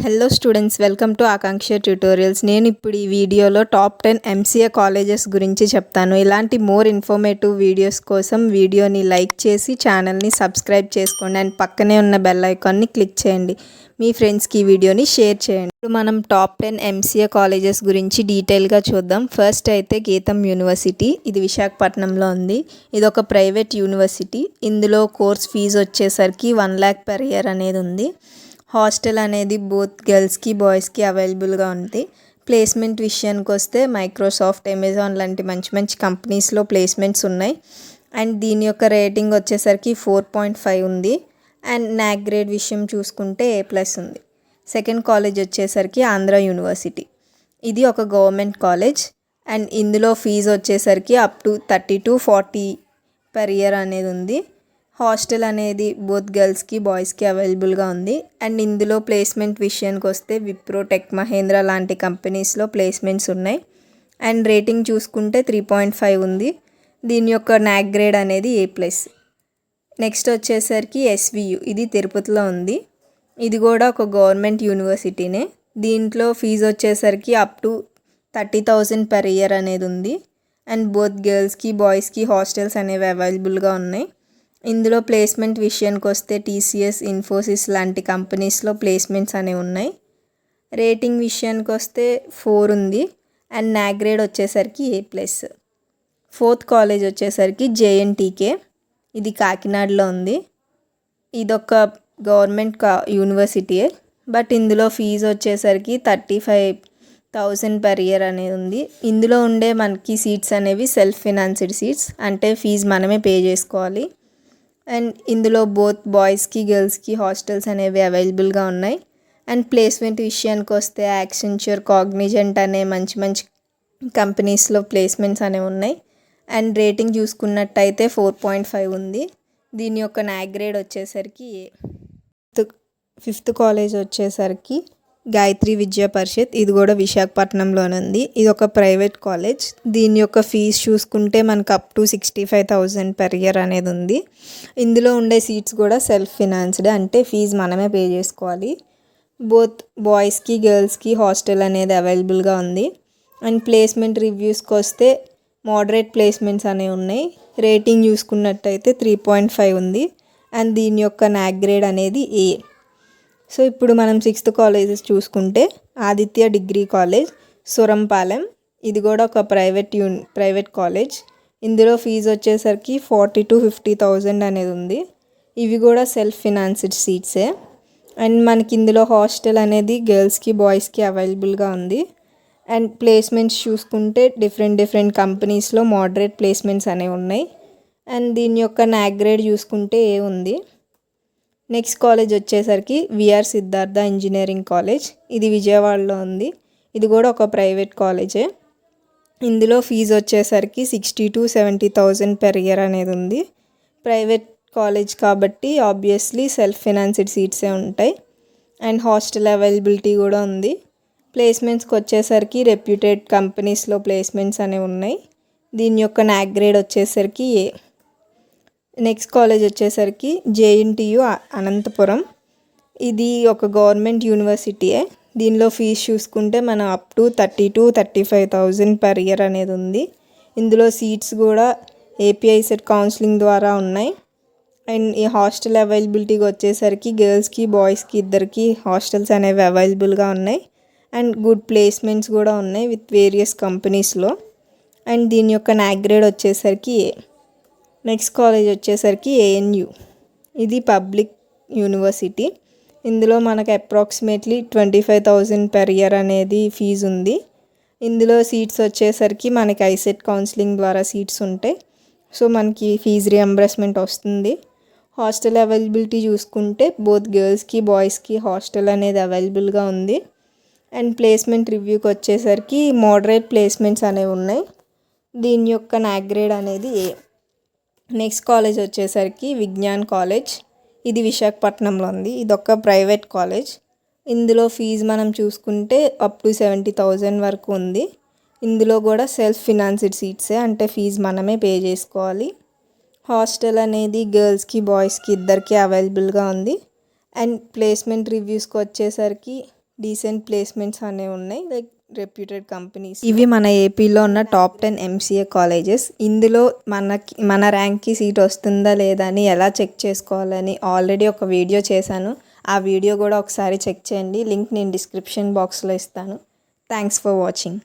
Hello students, welcome to Akanksha tutorials. నేను ఇప్పుడు ఈ వీడియోలో టాప్ 10 ఎంసీఏ కాలేజెస్ గురించి చెప్తాను. ఇలాంటి మోర్ ఇన్ఫర్మేటివ్ వీడియోస్ కోసం వీడియోని లైక్ చేసి ఛానల్ని సబ్స్క్రైబ్ చేసుకోండి అండ్ పక్కనే ఉన్న బెల్ ఐకాన్ని క్లిక్ చేయండి. మీ ఫ్రెండ్స్కి ఈ వీడియోని షేర్ చేయండి. ఇప్పుడు మనం టాప్ 10 ఎంసీఏ కాలేజెస్ గురించి డీటెయిల్గా చూద్దాం. ఫస్ట్ అయితే గీతం యూనివర్సిటీ, ఇది విశాఖపట్నంలో ఉంది. ఇది ఒక ప్రైవేట్ యూనివర్సిటీ. ఇందులో కోర్స్ ఫీజు వచ్చేసరికి 1 lakh per year అనేది ఉంది. హాస్టల్ అనేది బోత్ గర్ల్స్కి బాయ్స్కి అవైలబుల్గా ఉంది. ప్లేస్మెంట్ విషయానికి వస్తే మైక్రోసాఫ్ట్, అమెజాన్ లాంటి మంచి మంచి కంపెనీస్లో ప్లేస్మెంట్స్ ఉన్నాయి. అండ్ దీని యొక్క రేటింగ్ వచ్చేసరికి 4.5 ఉంది. అండ్ నాక్ గ్రేడ్ విషయం చూసుకుంటే A+ ఉంది. సెకండ్ కాలేజ్ వచ్చేసరికి ఆంధ్ర యూనివర్సిటీ. ఇది ఒక గవర్నమెంట్ కాలేజ్ అండ్ ఇందులో ఫీజు వచ్చేసరికి up to 30 to 40 per year అనేది ఉంది. హాస్టల్ అనేది బోత్ గర్ల్స్కి బాయ్స్కి అవైలబుల్గా ఉంది. అండ్ ఇందులో ప్లేస్మెంట్ విషయానికి వస్తే విప్రో, టెక్ మహేంద్ర లాంటి కంపెనీస్లో ప్లేస్మెంట్స్ ఉన్నాయి. అండ్ రేటింగ్ చూసుకుంటే 3.5 ఉంది. దీని యొక్క నాక్ గ్రేడ్ అనేది A+. నెక్స్ట్ వచ్చేసరికి SVU, ఇది తిరుపతిలో ఉంది. ఇది కూడా ఒక గవర్నమెంట్ యూనివర్సిటీనే. దీంట్లో ఫీజు వచ్చేసరికి అప్ టు 30,000 per year అనేది ఉంది. అండ్ బోత్ గర్ల్స్కి బాయ్స్కి హాస్టల్స్ అనేవి అవైలబుల్గా ఉన్నాయి. ఇందులో ప్లేస్మెంట్ విషయానికి వస్తే TCS, ఇన్ఫోసిస్ లాంటి కంపెనీస్లో ప్లేస్మెంట్స్ అనేవి ఉన్నాయి. రేటింగ్ విషయానికి వస్తే 4 ఉంది. అండ్ నాక్ గ్రేడ్ వచ్చేసరికి A+. ఫోర్త్ కాలేజ్ వచ్చేసరికి JNTK, ఇది కాకినాడలో ఉంది. ఇదొక గవర్నమెంట్ యూనివర్సిటీయే, బట్ ఇందులో ఫీజు వచ్చేసరికి 35,000 per year అనేది ఉంది. ఇందులో ఉండే మనకి సీట్స్ అనేవి సెల్ఫ్ ఫినాన్స్డ్ సీట్స్, అంటే ఫీజు మనమే పే చేసుకోవాలి. అండ్ ఇందులో బోత్ బాయ్స్కి గర్ల్స్కి హాస్టల్స్ అనేవి అవైలబుల్గా ఉన్నాయి. అండ్ ప్లేస్మెంట్ విషయానికి వస్తే యాక్సెంచర్, కాగ్నిజెంట్ అనే మంచి మంచి కంపెనీస్లో ప్లేస్మెంట్స్ అనేవి ఉన్నాయి. అండ్ రేటింగ్ చూసుకున్నట్టయితే 4.5 ఉంది. దీని యొక్క నాక్ గ్రేడ్ వచ్చేసరికి A. ఫిఫ్త్ కాలేజ్ వచ్చేసరికి గాయత్రి విద్యా పరిషత్, ఇది కూడా విశాఖపట్నంలోనే ఉంది. ఇది ఒక ప్రైవేట్ కాలేజ్. దీని యొక్క ఫీజు చూసుకుంటే మనకు అప్ టు 65,000 per year అనేది ఉంది. ఇందులో ఉండే సీట్స్ కూడా సెల్ఫ్ ఫినాన్స్డ్, అంటే ఫీజు మనమే పే చేసుకోవాలి. బోత్ బాయ్స్కి గర్ల్స్కి హాస్టల్ అనేది అవైలబుల్గా ఉంది. అండ్ ప్లేస్మెంట్ రివ్యూస్కి వస్తే మోడరేట్ ప్లేస్మెంట్స్ అనేవి ఉన్నాయి. రేటింగ్ చూసుకున్నట్టయితే 3.5 ఉంది. అండ్ దీని యొక్క నాక్ గ్రేడ్ అనేది A. సో ఇప్పుడు మనం సిక్స్త్ కాలేజెస్ చూసుకుంటే ఆదిత్య డిగ్రీ కాలేజ్, సురంపాలెం, ఇది కూడా ఒక ప్రైవేట్ కాలేజ్. ఇందులో ఫీజు వచ్చేసరికి 40,000 to 50,000 అనేది ఉంది. ఇవి కూడా సెల్ఫ్ ఫినాన్స్డ్ సీట్సే. అండ్ మనకి ఇందులో హాస్టల్ అనేది గర్ల్స్కి బాయ్స్కి అవైలబుల్గా ఉంది. అండ్ ప్లేస్మెంట్స్ చూసుకుంటే డిఫరెంట్ కంపెనీస్లో మోడరేట్ ప్లేస్మెంట్స్ అనేవి ఉన్నాయి. అండ్ దీని యొక్క నాక్ గ్రేడ్ చూసుకుంటే A ఉంది. నెక్స్ట్ కాలేజ్ వచ్చేసరికి విఆర్ సిద్ధార్థ ఇంజనీరింగ్ కాలేజ్, ఇది విజయవాడలో ఉంది. ఇది కూడా ఒక ప్రైవేట్ కాలేజే. ఇందులో ఫీజు వచ్చేసరికి 60,000 to 70,000 per year అనేది ఉంది. ప్రైవేట్ కాలేజ్ కాబట్టి ఆబ్వియస్లీ సెల్ఫ్ ఫినాన్స్డ్ సీట్సే ఉంటాయి. అండ్ హాస్టల్ అవైలబిలిటీ కూడా ఉంది. ప్లేస్మెంట్స్కి వచ్చేసరికి రెప్యూటెడ్ కంపెనీస్లో ప్లేస్మెంట్స్ అనేవి ఉన్నాయి. దీని యొక్క నాక్ గ్రేడ్ వచ్చేసరికి A. నెక్స్ట్ కాలేజ్ వచ్చేసరికి JNTU అనంతపురం, ఇది ఒక గవర్నమెంట్ యూనివర్సిటీయే. దీనిలో ఫీజు చూసుకుంటే మనం up to 30,000 to 35,000 per year అనేది ఉంది. ఇందులో సీట్స్ కూడా API సెట్ కౌన్సిలింగ్ ద్వారా ఉన్నాయి. అండ్ ఈ హాస్టల్ అవైలబిలిటీకి వచ్చేసరికి గర్ల్స్కి బాయ్స్కి ఇద్దరికి హాస్టల్స్ అనేవి అవైలబుల్గా ఉన్నాయి. అండ్ గుడ్ ప్లేస్మెంట్స్ కూడా ఉన్నాయి విత్ వేరియస్ కంపెనీస్లో. అండ్ దీని యొక్క నాక్ గ్రేడ్ వచ్చేసరికి A. నెక్స్ట్ కాలేజ్ వచ్చేసరికి ANU, ఇది పబ్లిక్ యూనివర్సిటీ. ఇందులో మనకు అప్రాక్సిమేట్లీ 25,000 per year అనేది ఫీజు ఉంది. ఇందులో సీట్స్ వచ్చేసరికి మనకి ఐసెట్ కౌన్సిలింగ్ ద్వారా సీట్స్ ఉంటాయి. సో మనకి ఫీజు రియంబర్స్మెంట్ వస్తుంది. హాస్టల్ అవైలబిలిటీ చూసుకుంటే బోత్ గర్ల్స్కి బాయ్స్కి హాస్టల్ అనేది అవైలబుల్గా ఉంది. అండ్ ప్లేస్మెంట్ రివ్యూకి వచ్చేసరికి మోడరేట్ ప్లేస్మెంట్స్ అనేవి ఉన్నాయి. దీని యొక్క నాక్ గ్రేడ్ అనేది A. నెక్స్ట్ కాలేజ్ వచ్చేసరికి విజ్ఞాన్ కాలేజ్, ఇది విశాఖపట్నంలో ఉంది. ఇది ఒక ప్రైవేట్ కాలేజ్. ఇందులో ఫీజు మనం చూసుకుంటే అప్ టు 70,000 వరకు ఉంది. ఇందులో కూడా సెల్ఫ్ ఫినాన్స్డ్ సీట్సే, అంటే ఫీజు మనమే పే చేసుకోవాలి. హాస్టల్ అనేది గర్ల్స్కి బాయ్స్కి ఇద్దరికి అవైలబుల్గా ఉంది. అండ్ ప్లేస్మెంట్ రివ్యూస్కి వచ్చేసరికి డీసెంట్ ప్లేస్మెంట్స్ అనేవి ఉన్నాయి, లైక్ రెప్యూటెడ్ కంపెనీస్. ఇవి మన ఏపీలో ఉన్న టాప్ 10 ఎంసీఏ కాలేజెస్. ఇందులో మన ర్యాంక్కి సీట్ వస్తుందా లేదా అని ఎలా చెక్ చేసుకోవాలని ఆల్రెడీ ఒక వీడియో చేశాను. ఆ వీడియో కూడా ఒకసారి చెక్ చేయండి. లింక్ నేను డిస్క్రిప్షన్ బాక్స్లో ఇస్తాను. Thanks for watching.